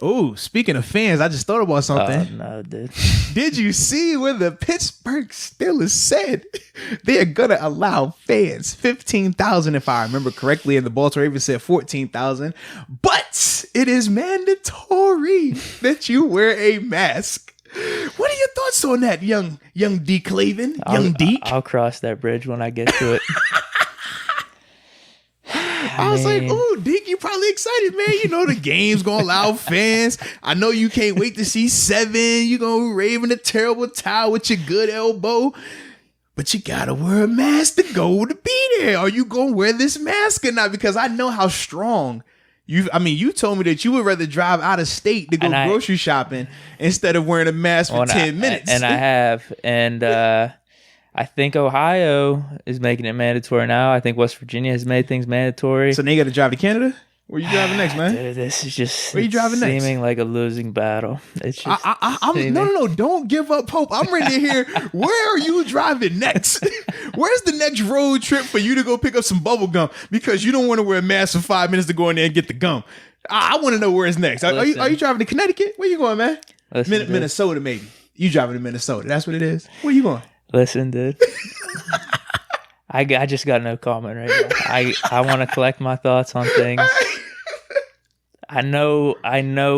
Oh, speaking of fans, I just thought about something. No, dude. Did you see when the Pittsburgh Steelers said they're gonna allow fans 15,000, if I remember correctly, and the Baltimore Ravens said 14,000, but it is mandatory that you wear a mask. What are your thoughts on that, young Deke Clavin? Young Deke? I'll cross that bridge when I get to it. I was like, "Ooh, Deke, you probably excited, man. You know the game's gonna allow fans. I know you can't wait to see 7. You gonna raving a terrible towel with your good elbow, but you gotta wear a mask to go to be there. Are you gonna wear this mask or not? Because I know how strong you. I mean, you told me that you would rather drive out of state to go grocery shopping instead of wearing a mask for 10 minutes. And I have, and I think Ohio is making it mandatory now. I think West Virginia has made things mandatory. So now you got to drive to Canada? Where you driving next, man? Dude, this is just where you driving next? Seeming like a losing battle. It's just no, don't give up hope. I'm ready to hear, where are you driving next? Where's the next road trip for you to go pick up some bubble gum? Because you don't want to wear a mask for 5 minutes to go in there and get the gum. I want to know where it's next. Are you driving to Connecticut? Where you going, man? Minnesota, maybe. You driving to Minnesota. That's what it is. Where you going? Listen, dude. I just got no comment right now. I want to collect my thoughts on things. I know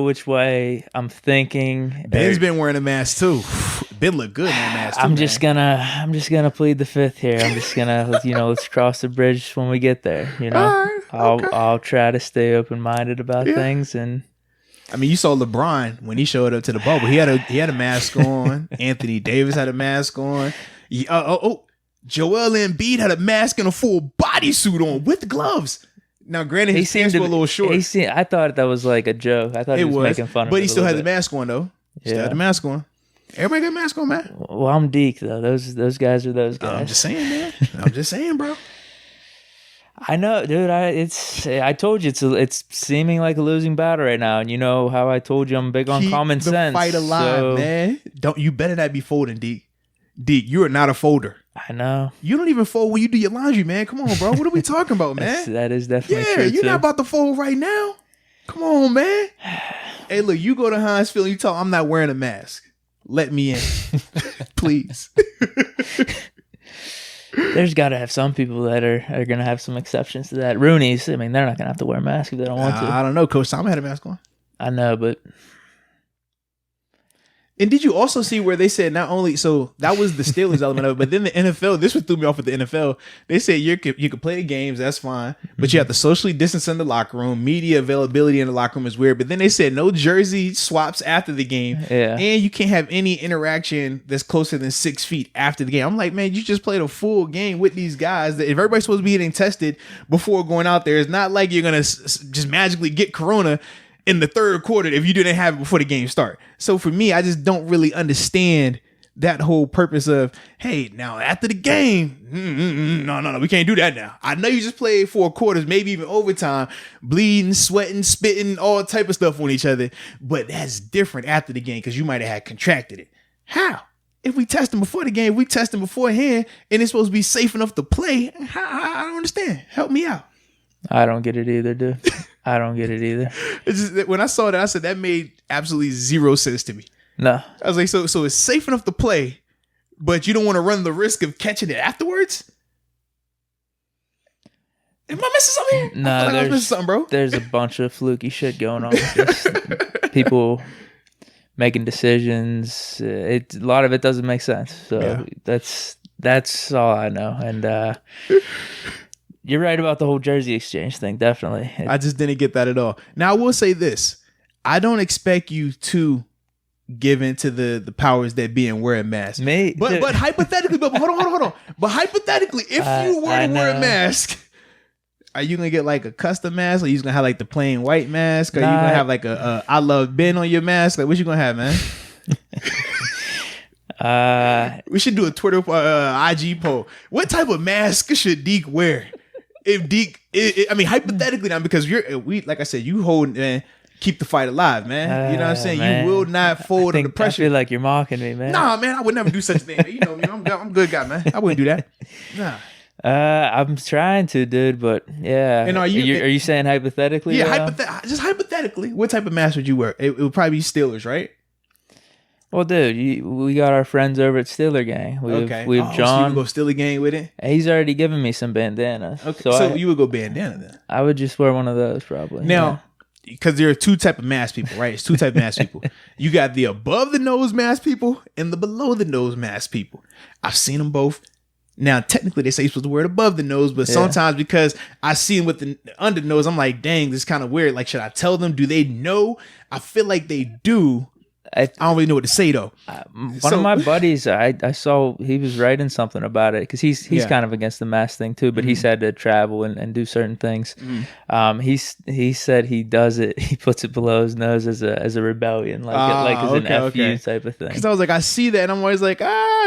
which way I'm thinking. Ben's been wearing a mask too. Ben look good in that mask too. I'm just gonna plead the fifth here. I'm just gonna let's cross the bridge when we get there. I'll try to stay open minded about things. And I mean, you saw LeBron when he showed up to the bubble. He had a mask on. Anthony Davis had a mask on. Joel Embiid had a mask and a full bodysuit on with gloves. Now, granted, his hands were a little short. I thought that was like a joke. I thought he was making fun of it. But he still had the mask on, though. He still had the mask on. Everybody got a mask on, man. Well, I'm Deke, though. Those guys are those guys. I'm just saying, man. I'm just saying, bro. I know, dude. I told you it's seeming like a losing battle right now, and you know how I told you I'm big on common sense. Fight alive, man. You better not be folding, Deke. Deke, you are not a folder. I know. You don't even fold when you do your laundry, man. Come on, bro. What are we talking about, man? That is definitely true. Yeah, you're not about to fold right now. Come on, man. Hey, look, you go to Heinz Field and you talk, I'm not wearing a mask. Let me in. Please. There's got to have some people that are going to have some exceptions to that. Rooney's, I mean, they're not going to have to wear a mask if they don't want to. I don't know. Coach Tom had a mask on. I know, but... And did you also see where they said not only, so that was the Steelers element of it, but then the NFL, this what threw me off with the NFL. They said you could play the games, that's fine, but you have to socially distance in the locker room. Media availability in the locker room is weird. But then they said no jersey swaps after the game. Yeah. And you can't have any interaction that's closer than 6 feet after the game. I'm like, man, you just played a full game with these guys. That if everybody's supposed to be getting tested before going out there, it's not like you're going to just magically get corona in the third quarter if you didn't have it before the game start. So for me, I just don't really understand that whole purpose of, hey, now after the game, no, we can't do that now. I know you just played 4 quarters, maybe even overtime, bleeding, sweating, spitting, all type of stuff on each other. But that's different after the game because you might have had contracted it. How? If we test them before the game, we test them beforehand, and it's supposed to be safe enough to play. I don't understand. Help me out. I don't get it either, dude. I don't get it either. It's just that when I saw that, I said that made absolutely zero sense to me. No. I was like, so it's safe enough to play, but you don't want to run the risk of catching it afterwards? Am I missing something here? No, I was missing something, bro. There's a bunch of fluky shit going on. Just people making decisions. A lot of it doesn't make sense. So yeah. That's all I know. And you're right about the whole jersey exchange thing, definitely. I just didn't get that at all. Now, I will say this. I don't expect you to give into the powers that be and wear a mask. But hypothetically, but hold on. But hypothetically, if you were to wear a mask, are you going to get like a custom mask? Or are you going to have like the plain white mask? Or are you going to have like a I Love Ben on your mask? Like, what you going to have, man? We should do a Twitter IG poll. What type of mask should Deke wear? If Deke, I mean, hypothetically now, because like I said, you hold, man, keep the fight alive, man. You know what I'm saying? Man. You will not fold under pressure. I feel like you're mocking me, man. Nah, man, I would never do such a thing. You know me, I'm a good guy, man. I wouldn't do that. Nah. I'm trying to, dude, but yeah. And are you saying hypothetically? Yeah, just hypothetically, what type of mask would you wear? It would probably be Steelers, right? Well, dude, we got our friends over at Steeler Gang. We have John. So you would go Steeler Gang with it? He's already given me some bandanas. Okay, so you would go bandana then? I would just wear one of those probably. Now, because there are two type of mask people, right? It's two type of mask people. You got the above the nose mask people and the below the nose mask people. I've seen them both. Now, technically, they say you're supposed to wear it above the nose, but sometimes because I see them with the under the nose, I'm like, dang, this is kind of weird. Like, should I tell them? Do they know? I feel like they do. I don't really know what to say though. One of my buddies, I saw he was writing something about it because he's kind of against the mask thing too, but he's had to travel and do certain things. He said he does it. He puts it below his nose as a rebellion, like as an FU type of thing. Because I was like, I see that, and I'm always like,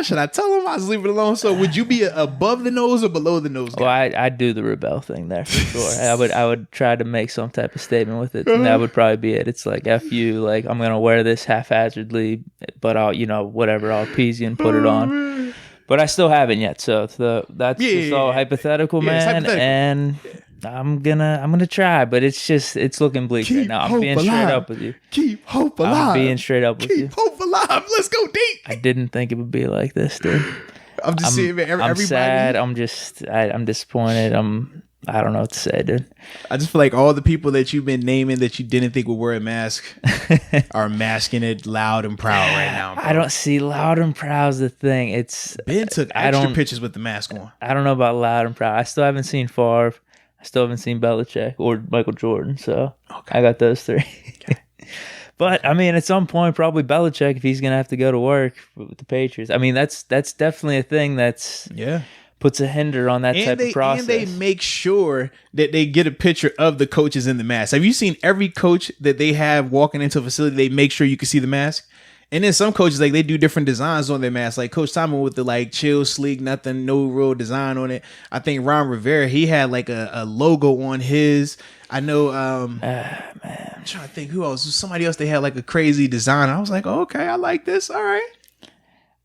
should I tell him? I just leave it alone. So would you be above the nose or below the nose guy? Well, I'd do the rebel thing there for sure. I would try to make some type of statement with it, and that would probably be it. It's like FU, like I'm gonna wear this haphazardly, but I'll I'll appease you and put it on. But I still haven't yet, so that's just all hypothetical, man. Hypothetical. And I'm gonna try, but it's looking bleak right now. I'm being straight up with you. Keep hope alive. I'm being straight up with you. Keep hope alive. Let's go deep. I didn't think it would be like this, dude. I'm just seeing everybody. I'm sad. I'm disappointed. I don't know what to say, dude. I just feel like all the people that you've been naming that you didn't think would wear a mask are masking it loud and proud right now, bro. I don't see loud and proud's the thing. It's Ben took extra pictures with the mask on. I don't know about loud and proud. I still haven't seen Favre. I still haven't seen Belichick or Michael Jordan. So I got those three. Okay. But I mean, at some point, probably Belichick if he's gonna have to go to work with the Patriots. I mean, that's definitely a thing. Puts a hinder on that type of process. And they make sure that they get a picture of the coaches in the mask. Have you seen every coach that they have walking into a facility, they make sure you can see the mask? And then some coaches, like, they do different designs on their mask. Like Coach Simon with the, like, chill, sleek, nothing, no real design on it. I think Ron Rivera, he had, like, a logo on his. I know, man. I'm trying to think who else. Somebody else, they had, like, a crazy design. I was like, okay, I like this. All right.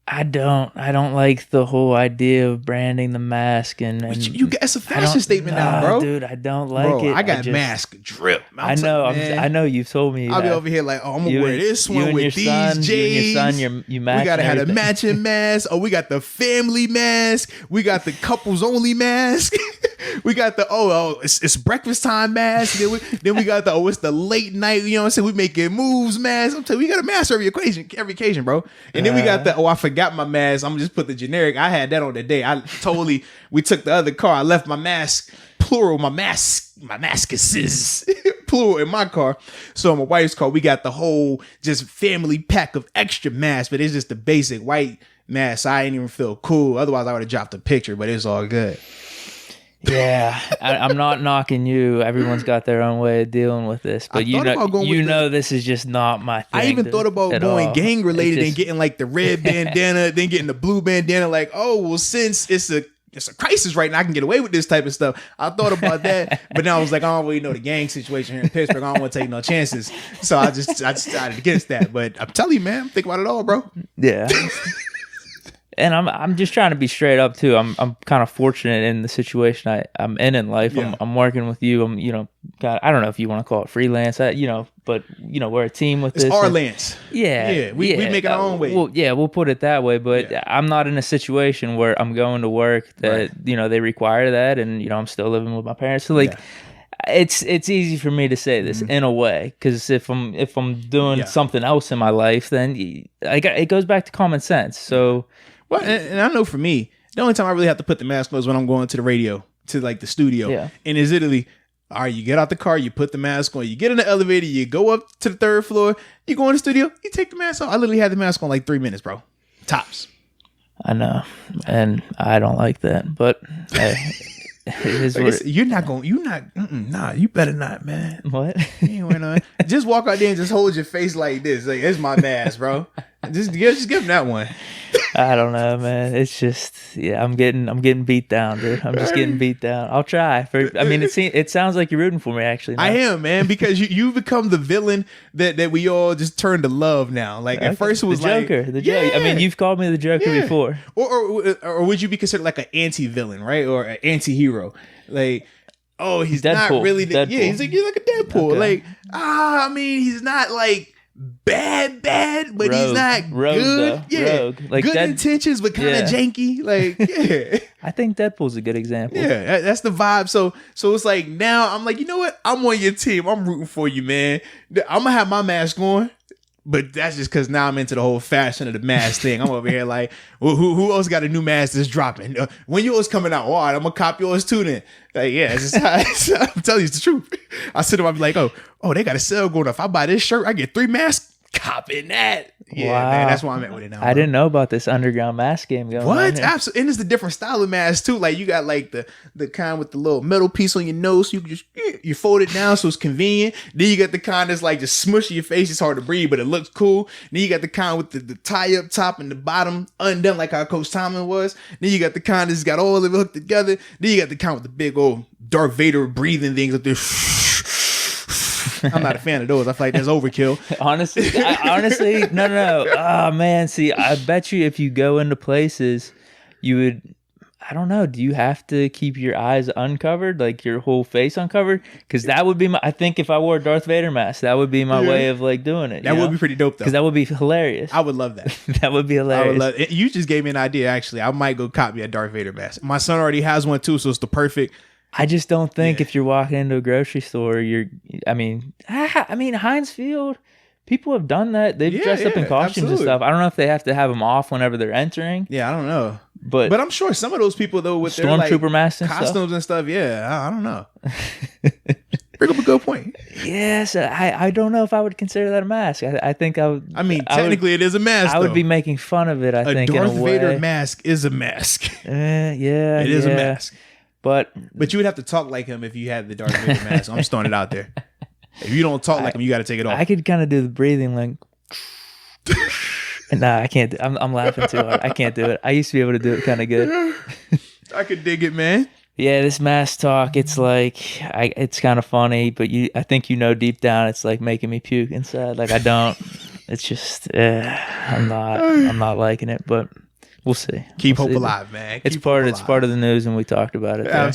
I don't like the whole idea of branding the mask and it's a fashion statement now, bro. Dude, I don't like it. I got mask drip. I know you've told me. I'll be over here like, I'm gonna wear this one with these J's. You and your son, you match. We gotta have a matching mask. Oh, we got the family mask. We got the couples only mask. We got the it's breakfast time mask. Then we got the it's the late night. You know what I'm saying? We making moves mask. I'm telling you, we got a mask every occasion, bro. And then we got the I forgot my mask. I'm gonna just put the generic. I had that on the day. We took the other car. I left my mask, plural, my maskuses, plural in my car. So in my wife's car, we got the whole just family pack of extra masks, but it's just the basic white mask. I didn't even feel cool. Otherwise, I would have dropped a picture, but it's all good. Yeah, I'm not knocking you. Everyone's got their own way of dealing with this, but this is just not my thing. I even thought about going gang related and getting like the red bandana, then getting the blue bandana. Like, since it's a crisis right now, I can get away with this type of stuff. I thought about that, but now I was like, I don't really know the gang situation here in Pittsburgh. I don't want to take no chances, so I just decided against that. But I'm telling you, man, I'm thinking about it all, bro. Yeah. And I'm just trying to be straight up too. I'm kind of fortunate in the situation I'm in life. Yeah. I'm working with you. I don't know if you want to call it freelance. But we're a team with this. It's our Lance. Yeah, we make it our own way. Well, we'll put it that way. But I'm not in a situation where I'm going to work that they require that, and I'm still living with my parents. So it's easy for me to say this in a way, because if I'm doing something else in my life, then it goes back to common sense. So. Well, and I know for me, the only time I really have to put the mask on is when I'm going to the radio, to like the studio. Yeah. And it's literally, all right, you get out the car, you put the mask on, you get in the elevator, you go up to the third floor, you go in the studio, you take the mask off. I literally had the mask on like 3 minutes, bro. Tops. I know. And I don't like that. But hey, you better not, man. What? You ain't wearing just walk out there and just hold your face like this. Like, it's my mask, bro. Just give him that one. I don't know, man. It's just, yeah, I'm getting beat down, dude. I'm just getting beat down. I'll try. It sounds like you're rooting for me, actually. I am, man, because you become the villain that we all just turned to love now. Like at first it was the Joker, the Joker. I mean, you've called me the Joker before. Or would you be considered like an anti-villain, right? Or an anti-hero? Like, oh, he's Deadpool. not really Deadpool. Yeah, he's like a Deadpool. Okay. Like, I mean, he's not like bad, but he's not Rogue, good. though. Yeah, Rogue. Like good intentions, but kind of janky. Like, yeah. I think Deadpool's a good example. Yeah, that's the vibe. So it's like now I'm like, you know what? I'm on your team. I'm rooting for you, man. I'm gonna have my mask on. But that's just because now I'm into the whole fashion of the mask thing. I'm over here like, well, who else got a new mask that's dropping? When yours coming out? All right, I'm going to cop yours too then. Like, yeah, it's just how, I'm telling you, it's the truth. I sit there, I'm like, oh, they got a sale going. If I buy this shirt, I get 3 masks. Copping that. Yeah, wow. Man, that's why I'm at with it now. I didn't know about this underground mask game going on. What? Absolutely. And it's the different style of mask too. Like you got like the kind with the little metal piece on your nose. So you can just you fold it down so it's convenient. Then you got the kind that's like just smush your face. It's hard to breathe, but it looks cool. Then you got the kind with the tie up top and the bottom undone, like how Coach Tomlin was. Then you got the kind that's got all of it hooked together. Then you got the kind with the big old Darth Vader breathing things up there. I'm not a fan of those. I feel like that's overkill. honestly, no. Oh man, see, I bet you if you go into places, you would. I don't know. Do you have to keep your eyes uncovered, like your whole face uncovered? Because that would be my. I think if I wore a Darth Vader mask, that would be my way of like doing it. That would be pretty dope, though. Because that would be hilarious. I would love that. That would be hilarious. I would love it. You just gave me an idea. Actually, I might go copy a Darth Vader mask. My son already has one too, so it's the perfect. I just don't think if you're walking into a grocery store, I mean, Heinz Field, people have done that. They've dressed up in costumes and stuff. I don't know if they have to have them off whenever they're entering. Yeah, I don't know. But I'm sure some of those people, though, with their Stormtrooper masks and costumes and stuff, I don't know. Bring up a good point. Yes, I don't know if I would consider that a mask. I think I would. I mean, technically it is a mask, I would be making fun of it, I think, in a way. A Darth Vader mask is a mask. Yeah. It is a mask. But you would have to talk like him if you had the Darth Vader mask. I'm just throwing it out there. If you don't talk like him, you got to take it off. I could kind of do the breathing like. Nah, I can't. I'm laughing too hard. I can't do it. I used to be able to do it kind of good. I could dig it, man. Yeah, this mask talk. It's like it's kind of funny, but I think deep down, it's like making me puke inside. Like I don't. It's just I'm not liking it, but. We'll see. Keep hope alive, man. It's part of the news, and we talked about it.